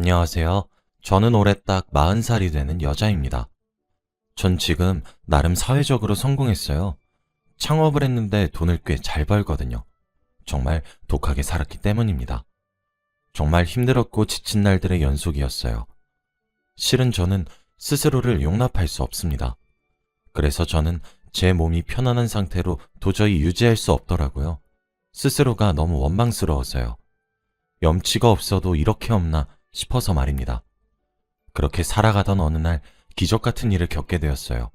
안녕하세요. 저는 올해 딱 40살이 되는 여자입니다. 전 지금 나름 사회적으로 성공했어요. 창업을 했는데 돈을 꽤 잘 벌거든요. 정말 독하게 살았기 때문입니다. 정말 힘들었고 지친 날들의 연속이었어요. 실은 저는 스스로를 용납할 수 없습니다. 그래서 저는 제 몸이 편안한 상태로 도저히 유지할 수 없더라고요. 스스로가 너무 원망스러워서요. 염치가 없어도 이렇게 없나 싶어서 말입니다. 그렇게 살아가던 어느 날 기적 같은 일을 겪게 되었어요.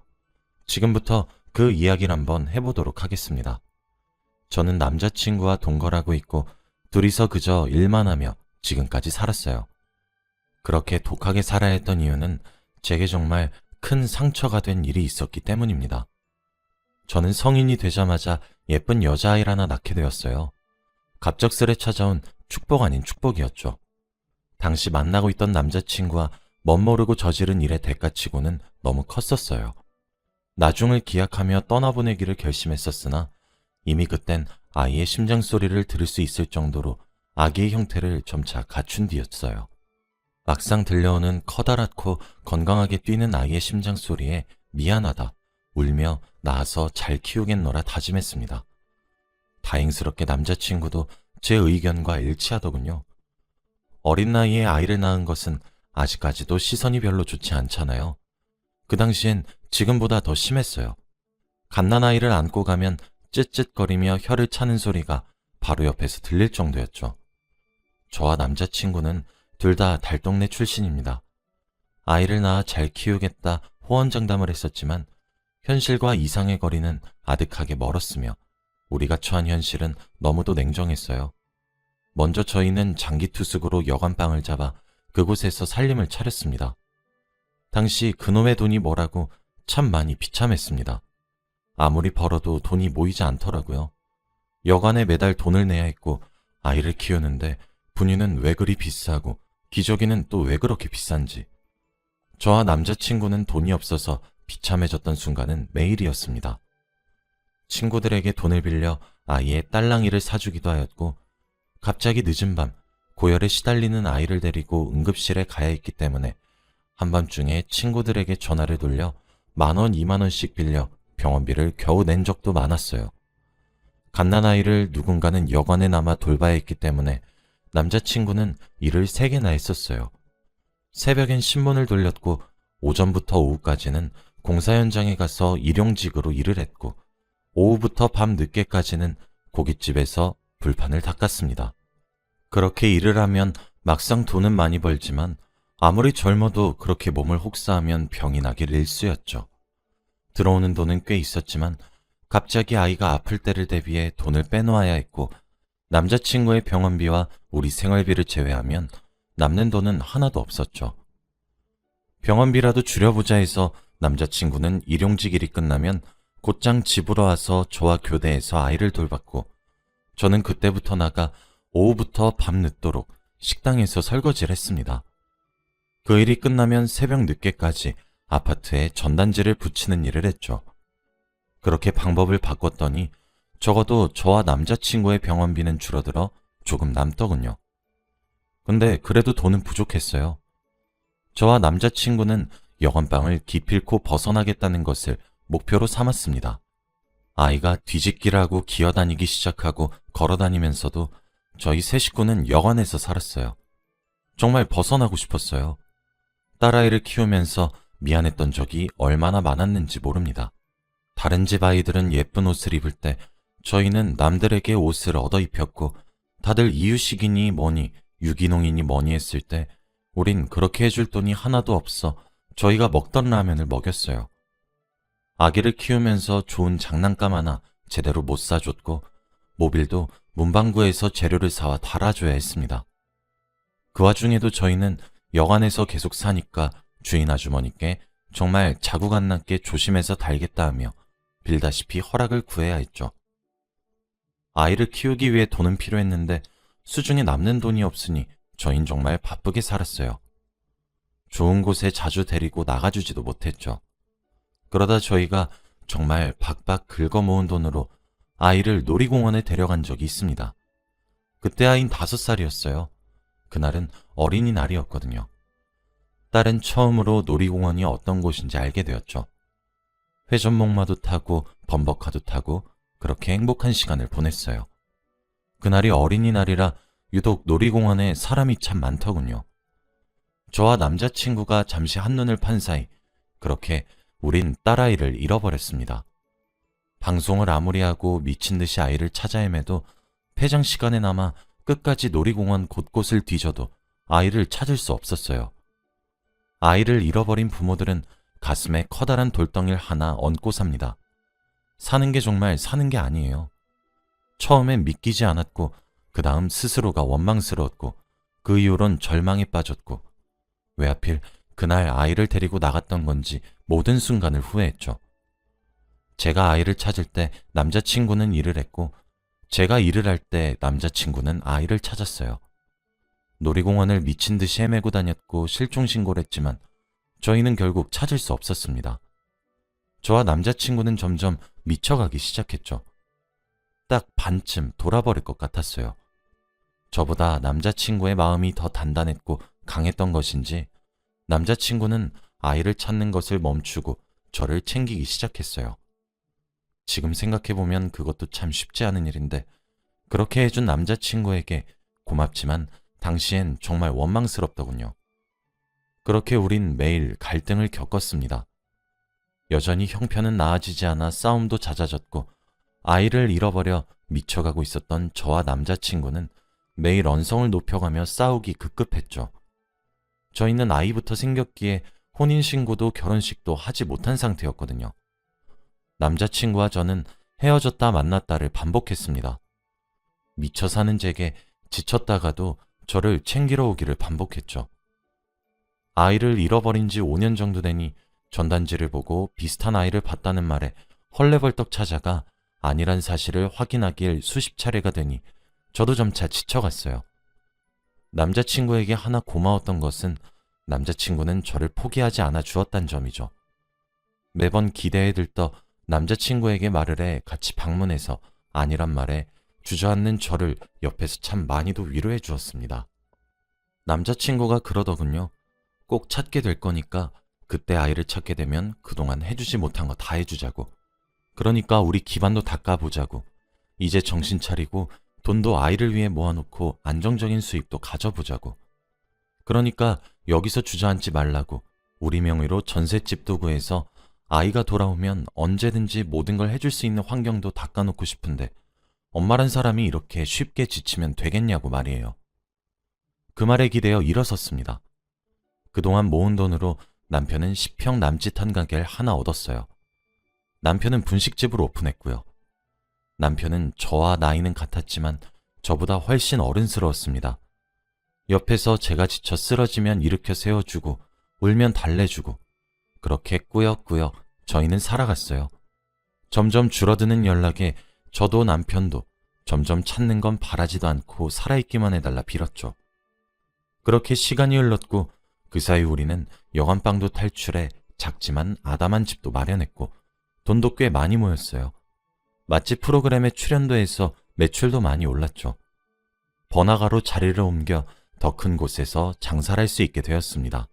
지금부터 그 이야기를 한번 해보도록 하겠습니다. 저는 남자친구와 동거하고 있고 둘이서 그저 일만 하며 지금까지 살았어요. 그렇게 독하게 살아야 했던 이유는 제게 정말 큰 상처가 된 일이 있었기 때문입니다. 저는 성인이 되자마자 예쁜 여자아이를 하나 낳게 되었어요. 갑작스레 찾아온 축복 아닌 축복이었죠. 당시 만나고 있던 남자친구와 멋모르고 저지른 일의 대가치고는 너무 컸었어요. 나중을 기약하며 떠나보내기를 결심했었으나 이미 그땐 아이의 심장 소리를 들을 수 있을 정도로 아기의 형태를 점차 갖춘 뒤였어요. 막상 들려오는 커다랗고 건강하게 뛰는 아이의 심장 소리에 미안하다, 울며 낳아서 잘 키우겠노라 다짐했습니다. 다행스럽게 남자친구도 제 의견과 일치하더군요. 어린 나이에 아이를 낳은 것은 아직까지도 시선이 별로 좋지 않잖아요. 그 당시엔 지금보다 더 심했어요. 갓난아이를 안고 가면 쯧쯧거리며 혀를 차는 소리가 바로 옆에서 들릴 정도였죠. 저와 남자친구는 둘 다 달동네 출신입니다. 아이를 낳아 잘 키우겠다 호언장담을 했었지만 현실과 이상의 거리는 아득하게 멀었으며 우리가 처한 현실은 너무도 냉정했어요. 먼저 저희는 장기투숙으로 여관방을 잡아 그곳에서 살림을 차렸습니다. 당시 그놈의 돈이 뭐라고 참 많이 비참했습니다. 아무리 벌어도 돈이 모이지 않더라고요. 여관에 매달 돈을 내야 했고 아이를 키우는데 분유는 왜 그리 비싸고 기저귀는 또 왜 그렇게 비싼지. 저와 남자친구는 돈이 없어서 비참해졌던 순간은 매일이었습니다. 친구들에게 돈을 빌려 아이의 딸랑이를 사주기도 하였고 갑자기 늦은 밤 고열에 시달리는 아이를 데리고 응급실에 가야 했기 때문에 한밤중에 친구들에게 전화를 돌려 10,000원, 20,000원씩 빌려 병원비를 겨우 낸 적도 많았어요. 갓난아이를 누군가는 여관에 남아 돌봐야 했기 때문에 남자친구는 일을 3개나 했었어요. 새벽엔 신문을 돌렸고 오전부터 오후까지는 공사 현장에 가서 일용직으로 일을 했고 오후부터 밤 늦게까지는 고깃집에서 불판을 닦았습니다. 그렇게 일을 하면 막상 돈은 많이 벌지만 아무리 젊어도 그렇게 몸을 혹사하면 병이 나길 일쑤였죠. 들어오는 돈은 꽤 있었지만 갑자기 아이가 아플 때를 대비해 돈을 빼놓아야 했고 남자친구의 병원비와 우리 생활비를 제외하면 남는 돈은 하나도 없었죠. 병원비라도 줄여보자 해서 남자친구는 일용직 일이 끝나면 곧장 집으로 와서 저와 교대해서 아이를 돌봤고 저는 그때부터 나가 오후부터 밤늦도록 식당에서 설거지를 했습니다. 그 일이 끝나면 새벽 늦게까지 아파트에 전단지를 붙이는 일을 했죠. 그렇게 방법을 바꿨더니 적어도 저와 남자친구의 병원비는 줄어들어 조금 남더군요. 근데 그래도 돈은 부족했어요. 저와 남자친구는 여관방을 기필코 벗어나겠다는 것을 목표로 삼았습니다. 아이가 뒤집기를 하고 기어다니기 시작하고 걸어다니면서도 저희 세 식구는 여관에서 살았어요. 정말 벗어나고 싶었어요. 딸아이를 키우면서 미안했던 적이 얼마나 많았는지 모릅니다. 다른 집 아이들은 예쁜 옷을 입을 때 저희는 남들에게 옷을 얻어 입혔고 다들 이유식이니 뭐니 유기농이니 뭐니 했을 때 우린 그렇게 해줄 돈이 하나도 없어 저희가 먹던 라면을 먹였어요. 아기를 키우면서 좋은 장난감 하나 제대로 못 사줬고 모빌도 문방구에서 재료를 사와 달아줘야 했습니다. 그 와중에도 저희는 여관에서 계속 사니까 주인 아주머니께 정말 자국 안 남게 조심해서 달겠다 하며 빌다시피 허락을 구해야 했죠. 아이를 키우기 위해 돈은 필요했는데 수중에 남는 돈이 없으니 저흰 정말 바쁘게 살았어요. 좋은 곳에 자주 데리고 나가주지도 못했죠. 그러다 저희가 정말 박박 긁어 모은 돈으로 아이를 놀이공원에 데려간 적이 있습니다. 그때 아이는 5살이었어요. 그날은 어린이날이었거든요. 딸은 처음으로 놀이공원이 어떤 곳인지 알게 되었죠. 회전목마도 타고 범벅카도 타고 그렇게 행복한 시간을 보냈어요. 그날이 어린이날이라 유독 놀이공원에 사람이 참 많더군요. 저와 남자친구가 잠시 한눈을 판 사이 그렇게 우린 딸아이를 잃어버렸습니다. 방송을 아무리 하고 미친 듯이 아이를 찾아 헤매도 폐장 시간에나마 끝까지 놀이공원 곳곳을 뒤져도 아이를 찾을 수 없었어요. 아이를 잃어버린 부모들은 가슴에 커다란 돌덩이를 하나 얹고 삽니다. 사는 게 정말 사는 게 아니에요. 처음엔 믿기지 않았고 그 다음 스스로가 원망스러웠고 그 이후론 절망에 빠졌고 왜 하필 그날 아이를 데리고 나갔던 건지 모든 순간을 후회했죠. 제가 아이를 찾을 때 남자친구는 일을 했고 제가 일을 할 때 남자친구는 아이를 찾았어요. 놀이공원을 미친 듯이 헤매고 다녔고 실종신고를 했지만 저희는 결국 찾을 수 없었습니다. 저와 남자친구는 점점 미쳐가기 시작했죠. 딱 반쯤 돌아버릴 것 같았어요. 저보다 남자친구의 마음이 더 단단했고 강했던 것인지 남자친구는 아이를 찾는 것을 멈추고 저를 챙기기 시작했어요. 지금 생각해보면 그것도 참 쉽지 않은 일인데 그렇게 해준 남자친구에게 고맙지만 당시엔 정말 원망스럽더군요. 그렇게 우린 매일 갈등을 겪었습니다. 여전히 형편은 나아지지 않아 싸움도 잦아졌고 아이를 잃어버려 미쳐가고 있었던 저와 남자친구는 매일 언성을 높여가며 싸우기 급급했죠. 저희는 아이부터 생겼기에 혼인신고도 결혼식도 하지 못한 상태였거든요. 남자친구와 저는 헤어졌다 만났다를 반복했습니다. 미쳐 사는 제게 지쳤다가도 저를 챙기러 오기를 반복했죠. 아이를 잃어버린 지 5년 정도 되니 전단지를 보고 비슷한 아이를 봤다는 말에 헐레벌떡 찾아가 아니란 사실을 확인하길 수십 차례가 되니 저도 점차 지쳐갔어요. 남자친구에게 하나 고마웠던 것은 남자친구는 저를 포기하지 않아 주었단 점이죠. 매번 기대에 들떠 남자친구에게 말을 해 같이 방문해서 아니란 말에 주저앉는 저를 옆에서 참 많이도 위로해 주었습니다. 남자친구가 그러더군요. 꼭 찾게 될 거니까 그때 아이를 찾게 되면 그동안 해주지 못한 거 다 해주자고. 그러니까 우리 기반도 닦아보자고. 이제 정신 차리고 돈도 아이를 위해 모아놓고 안정적인 수입도 가져보자고. 그러니까 여기서 주저앉지 말라고 우리 명의로 전셋집도 구해서 아이가 돌아오면 언제든지 모든 걸 해줄 수 있는 환경도 닦아놓고 싶은데 엄마란 사람이 이렇게 쉽게 지치면 되겠냐고 말이에요. 그 말에 기대어 일어섰습니다. 그동안 모은 돈으로 남편은 10평 남짓한 가게를 하나 얻었어요. 남편은 분식집을 오픈했고요. 남편은 저와 나이는 같았지만 저보다 훨씬 어른스러웠습니다. 옆에서 제가 지쳐 쓰러지면 일으켜 세워주고 울면 달래주고 그렇게 꾸역꾸역 저희는 살아갔어요. 점점 줄어드는 연락에 저도 남편도 점점 찾는 건 바라지도 않고 살아있기만 해달라 빌었죠. 그렇게 시간이 흘렀고 그 사이 우리는 여관방도 탈출해 작지만 아담한 집도 마련했고 돈도 꽤 많이 모였어요. 맛집 프로그램에 출연도 해서 매출도 많이 올랐죠. 번화가로 자리를 옮겨 더 큰 곳에서 장사를 할 수 있게 되었습니다.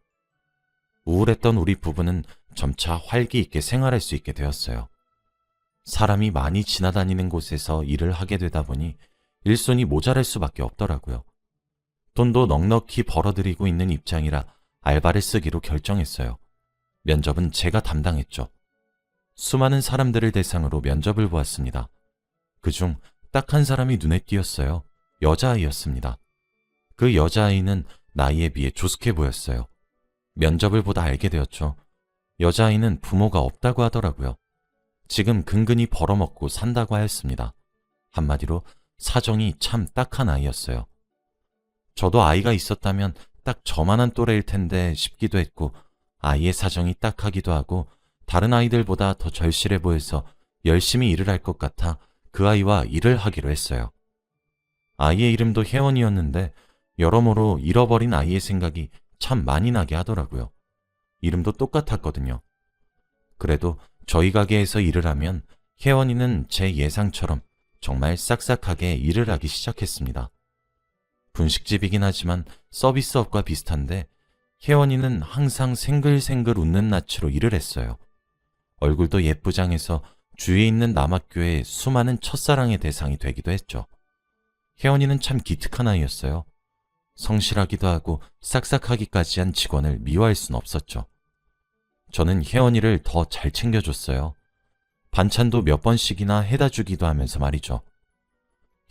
우울했던 우리 부부는 점차 활기 있게 생활할 수 있게 되었어요. 사람이 많이 지나다니는 곳에서 일을 하게 되다 보니 일손이 모자랄 수밖에 없더라고요. 돈도 넉넉히 벌어들이고 있는 입장이라 알바를 쓰기로 결정했어요. 면접은 제가 담당했죠. 수많은 사람들을 대상으로 면접을 보았습니다. 그중 딱 한 사람이 눈에 띄었어요. 여자아이였습니다. 그 여자아이는 나이에 비해 조숙해 보였어요. 면접을 보다 알게 되었죠. 여자아이는 부모가 없다고 하더라고요. 지금 근근히 벌어먹고 산다고 하였습니다. 한마디로 사정이 참 딱한 아이였어요. 저도 아이가 있었다면 딱 저만한 또래일 텐데 싶기도 했고 아이의 사정이 딱하기도 하고 다른 아이들보다 더 절실해 보여서 열심히 일을 할 것 같아 그 아이와 일을 하기로 했어요. 아이의 이름도 혜원이었는데 여러모로 잃어버린 아이의 생각이 참 많이 나게 하더라고요. 이름도 똑같았거든요. 그래도 저희 가게에서 일을 하면 혜원이는 제 예상처럼 정말 싹싹하게 일을 하기 시작했습니다. 분식집이긴 하지만 서비스업과 비슷한데 혜원이는 항상 생글생글 웃는 낯으로 일을 했어요. 얼굴도 예쁘장해서 주위에 있는 남학교의 수많은 첫사랑의 대상이 되기도 했죠. 혜원이는 참 기특한 아이였어요. 성실하기도 하고 싹싹하기까지 한 직원을 미워할 순 없었죠. 저는 혜원이를 더 잘 챙겨줬어요. 반찬도 몇 번씩이나 해다 주기도 하면서 말이죠.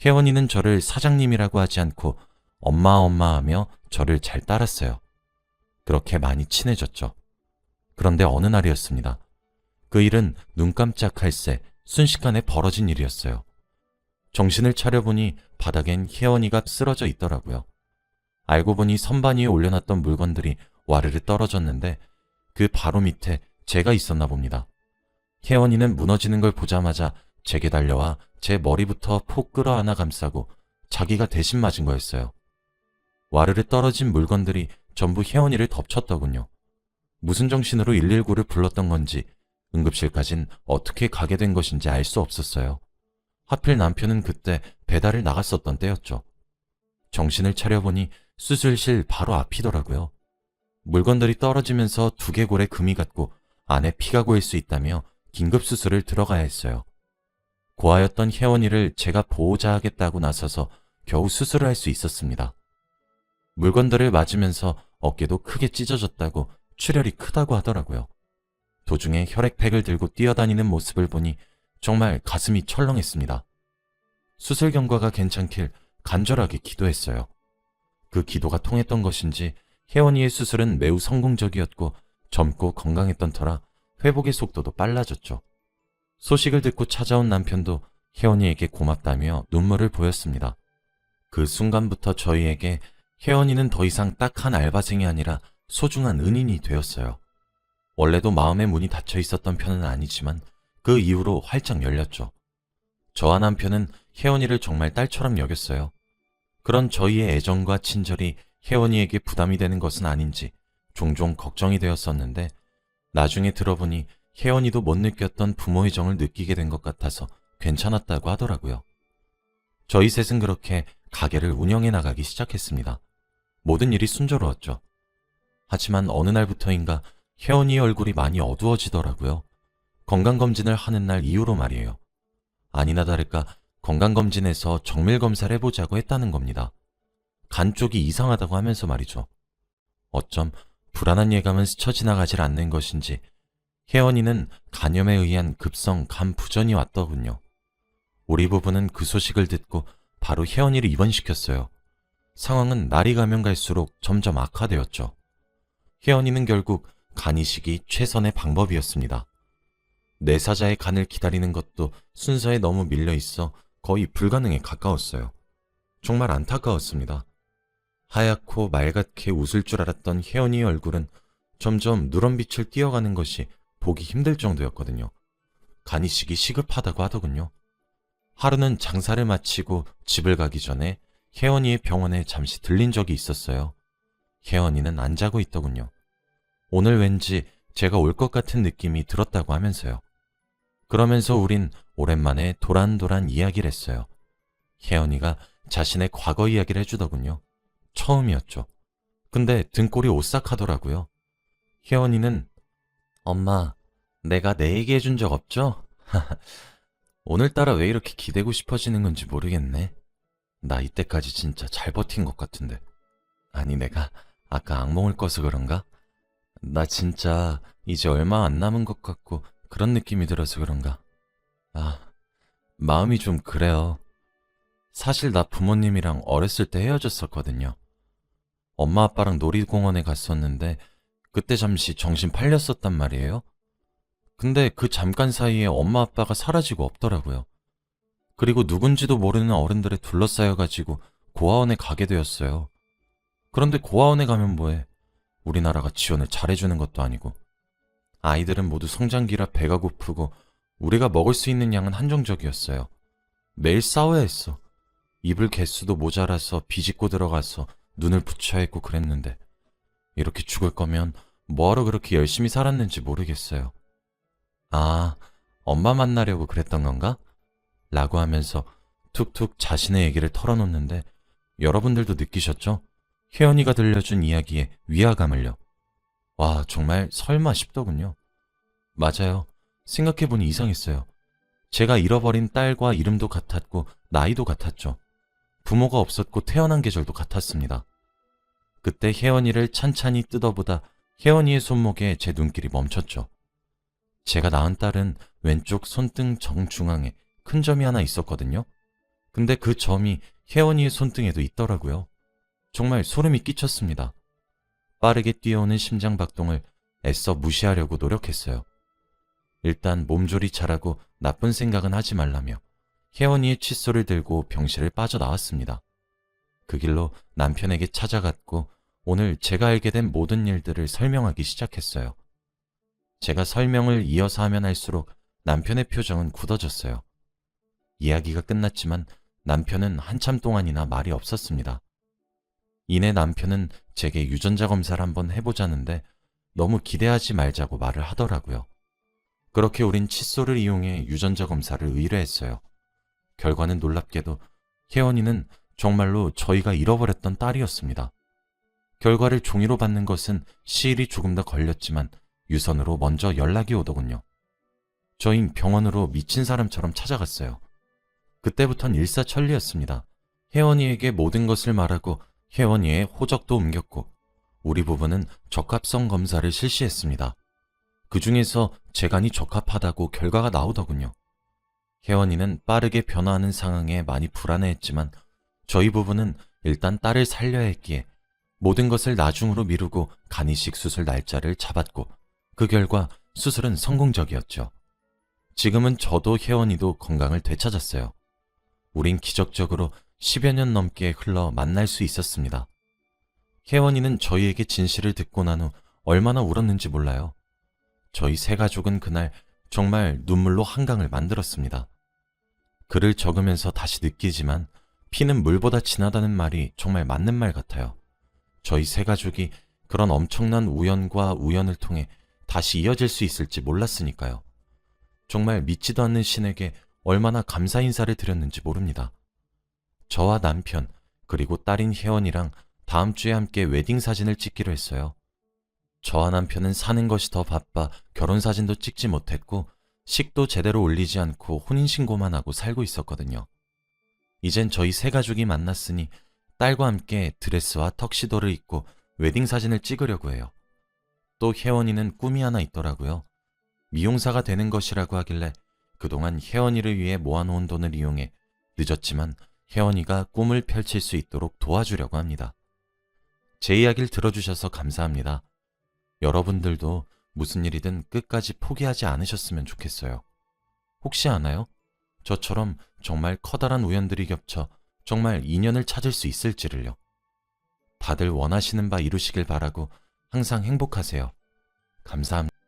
혜원이는 저를 사장님이라고 하지 않고 엄마 엄마 하며 저를 잘 따랐어요. 그렇게 많이 친해졌죠. 그런데 어느 날이었습니다. 그 일은 눈 깜짝할 새 순식간에 벌어진 일이었어요. 정신을 차려보니 바닥엔 혜원이가 쓰러져 있더라고요. 알고 보니 선반 위에 올려놨던 물건들이 와르르 떨어졌는데 그 바로 밑에 제가 있었나 봅니다. 혜원이는 무너지는 걸 보자마자 제게 달려와 제 머리부터 폭 끌어안아 감싸고 자기가 대신 맞은 거였어요. 와르르 떨어진 물건들이 전부 혜원이를 덮쳤더군요. 무슨 정신으로 119를 불렀던 건지 응급실까진 어떻게 가게 된 것인지 알 수 없었어요. 하필 남편은 그때 배달을 나갔었던 때였죠. 정신을 차려보니 수술실 바로 앞이더라고요. 물건들이 떨어지면서 두개골에 금이 갔고 안에 피가 고일 수 있다며 긴급수술을 들어가야 했어요. 고아였던 혜원이를 제가 보호자 하겠다고 나서서 겨우 수술을 할 수 있었습니다. 물건들을 맞으면서 어깨도 크게 찢어졌다고 출혈이 크다고 하더라고요. 도중에 혈액팩을 들고 뛰어다니는 모습을 보니 정말 가슴이 철렁했습니다. 수술 경과가 괜찮길 간절하게 기도했어요. 그 기도가 통했던 것인지 혜원이의 수술은 매우 성공적이었고 젊고 건강했던 터라 회복의 속도도 빨라졌죠. 소식을 듣고 찾아온 남편도 혜원이에게 고맙다며 눈물을 보였습니다. 그 순간부터 저희에게 혜원이는 더 이상 딱 한 알바생이 아니라 소중한 은인이 되었어요. 원래도 마음의 문이 닫혀 있었던 편은 아니지만 그 이후로 활짝 열렸죠. 저와 남편은 혜원이를 정말 딸처럼 여겼어요. 그런 저희의 애정과 친절이 혜원이에게 부담이 되는 것은 아닌지 종종 걱정이 되었었는데 나중에 들어보니 혜원이도 못 느꼈던 부모의 정을 느끼게 된 것 같아서 괜찮았다고 하더라고요. 저희 셋은 그렇게 가게를 운영해 나가기 시작했습니다. 모든 일이 순조로웠죠. 하지만 어느 날부터인가 혜원이의 얼굴이 많이 어두워지더라고요. 건강검진을 하는 날 이후로 말이에요. 아니나 다를까 건강검진에서 정밀검사를 해보자고 했다는 겁니다. 간 쪽이 이상하다고 하면서 말이죠. 어쩜 불안한 예감은 스쳐 지나가질 않는 것인지 혜원이는 간염에 의한 급성 간 부전이 왔더군요. 우리 부부는 그 소식을 듣고 바로 혜원이를 입원시켰어요. 상황은 날이 가면 갈수록 점점 악화되었죠. 혜원이는 결국 간 이식이 최선의 방법이었습니다. 내사자의 간을 기다리는 것도 순서에 너무 밀려 있어 거의 불가능에 가까웠어요. 정말 안타까웠습니다. 하얗고 말갛게 웃을 줄 알았던 혜원이의 얼굴은 점점 누런빛을 띄어가는 것이 보기 힘들 정도였거든요. 간 이식이 시급하다고 하더군요. 하루는 장사를 마치고 집을 가기 전에 혜원이의 병원에 잠시 들린 적이 있었어요. 혜원이는 안 자고 있더군요. 오늘 왠지 제가 올 것 같은 느낌이 들었다고 하면서요. 그러면서 우린 오랜만에 도란도란 이야기를 했어요. 혜원이가 자신의 과거 이야기를 해주더군요. 처음이었죠. 근데 등골이 오싹하더라고요. 혜원이는 엄마, 내가 내 얘기 해준 적 없죠? 오늘따라 왜 이렇게 기대고 싶어지는 건지 모르겠네. 나 이때까지 진짜 잘 버틴 것 같은데. 아니 내가 아까 악몽을 꿔서 그런가? 나 진짜 이제 얼마 안 남은 것 같고 그런 느낌이 들어서 그런가? 아, 마음이 좀 그래요. 사실 나 부모님이랑 어렸을 때 헤어졌었거든요. 엄마 아빠랑 놀이공원에 갔었는데 그때 잠시 정신 팔렸었단 말이에요. 근데 그 잠깐 사이에 엄마 아빠가 사라지고 없더라고요. 그리고 누군지도 모르는 어른들에 둘러싸여가지고 고아원에 가게 되었어요. 그런데 고아원에 가면 뭐해? 우리나라가 지원을 잘해주는 것도 아니고. 아이들은 모두 성장기라 배가 고프고 우리가 먹을 수 있는 양은 한정적이었어요. 매일 싸워야 했어. 이불 개수도 모자라서 비집고 들어가서 눈을 붙여야 했고 그랬는데 이렇게 죽을 거면 뭐하러 그렇게 열심히 살았는지 모르겠어요. 아, 엄마 만나려고 그랬던 건가? 라고 하면서 툭툭 자신의 얘기를 털어놓는데 여러분들도 느끼셨죠? 혜연이가 들려준 이야기에 위화감을요. 와, 정말 설마 싶더군요. 맞아요. 생각해보니 이상했어요. 제가 잃어버린 딸과 이름도 같았고 나이도 같았죠. 부모가 없었고 태어난 계절도 같았습니다. 그때 혜연이를 찬찬히 뜯어보다 혜연이의 손목에 제 눈길이 멈췄죠. 제가 낳은 딸은 왼쪽 손등 정중앙에 큰 점이 하나 있었거든요. 근데 그 점이 혜연이의 손등에도 있더라고요. 정말 소름이 끼쳤습니다. 빠르게 뛰어오는 심장 박동을 애써 무시하려고 노력했어요. 일단 몸조리 잘하고 나쁜 생각은 하지 말라며 혜원이의 칫솔을 들고 병실을 빠져나왔습니다. 그 길로 남편에게 찾아갔고 오늘 제가 알게 된 모든 일들을 설명하기 시작했어요. 제가 설명을 이어서 하면 할수록 남편의 표정은 굳어졌어요. 이야기가 끝났지만 남편은 한참 동안이나 말이 없었습니다. 이내 남편은 제게 유전자 검사를 한번 해보자는데 너무 기대하지 말자고 말을 하더라고요. 그렇게 우린 칫솔을 이용해 유전자 검사를 의뢰했어요. 결과는 놀랍게도 혜원이는 정말로 저희가 잃어버렸던 딸이었습니다. 결과를 종이로 받는 것은 시일이 조금 더 걸렸지만 유선으로 먼저 연락이 오더군요. 저흰 병원으로 미친 사람처럼 찾아갔어요. 그때부턴 일사천리였습니다. 혜원이에게 모든 것을 말하고 혜원이의 호적도 옮겼고 우리 부부는 적합성 검사를 실시했습니다. 그 중에서 재간이 적합하다고 결과가 나오더군요. 혜원이는 빠르게 변화하는 상황에 많이 불안해했지만 저희 부부는 일단 딸을 살려야 했기에 모든 것을 나중으로 미루고 간이식 수술 날짜를 잡았고 그 결과 수술은 성공적이었죠. 지금은 저도 혜원이도 건강을 되찾았어요. 우린 기적적으로 10여 년 넘게 흘러 만날 수 있었습니다. 혜원이는 저희에게 진실을 듣고 난 후 얼마나 울었는지 몰라요. 저희 세 가족은 그날 정말 눈물로 한강을 만들었습니다. 글을 적으면서 다시 느끼지만 피는 물보다 진하다는 말이 정말 맞는 말 같아요. 저희 세 가족이 그런 엄청난 우연과 우연을 통해 다시 이어질 수 있을지 몰랐으니까요. 정말 믿지도 않는 신에게 얼마나 감사 인사를 드렸는지 모릅니다. 저와 남편 그리고 딸인 혜원이랑 다음 주에 함께 웨딩 사진을 찍기로 했어요. 저와 남편은 사는 것이 더 바빠 결혼 사진도 찍지 못했고 식도 제대로 올리지 않고 혼인신고만 하고 살고 있었거든요. 이젠 저희 세 가족이 만났으니 딸과 함께 드레스와 턱시도를 입고 웨딩 사진을 찍으려고 해요. 또 혜원이는 꿈이 하나 있더라고요. 미용사가 되는 것이라고 하길래 그동안 혜원이를 위해 모아놓은 돈을 이용해 늦었지만 혜원이가 꿈을 펼칠 수 있도록 도와주려고 합니다. 제 이야기를 들어주셔서 감사합니다. 여러분들도 무슨 일이든 끝까지 포기하지 않으셨으면 좋겠어요. 혹시 아나요? 저처럼 정말 커다란 우연들이 겹쳐 정말 인연을 찾을 수 있을지를요. 다들 원하시는 바 이루시길 바라고 항상 행복하세요. 감사합니다.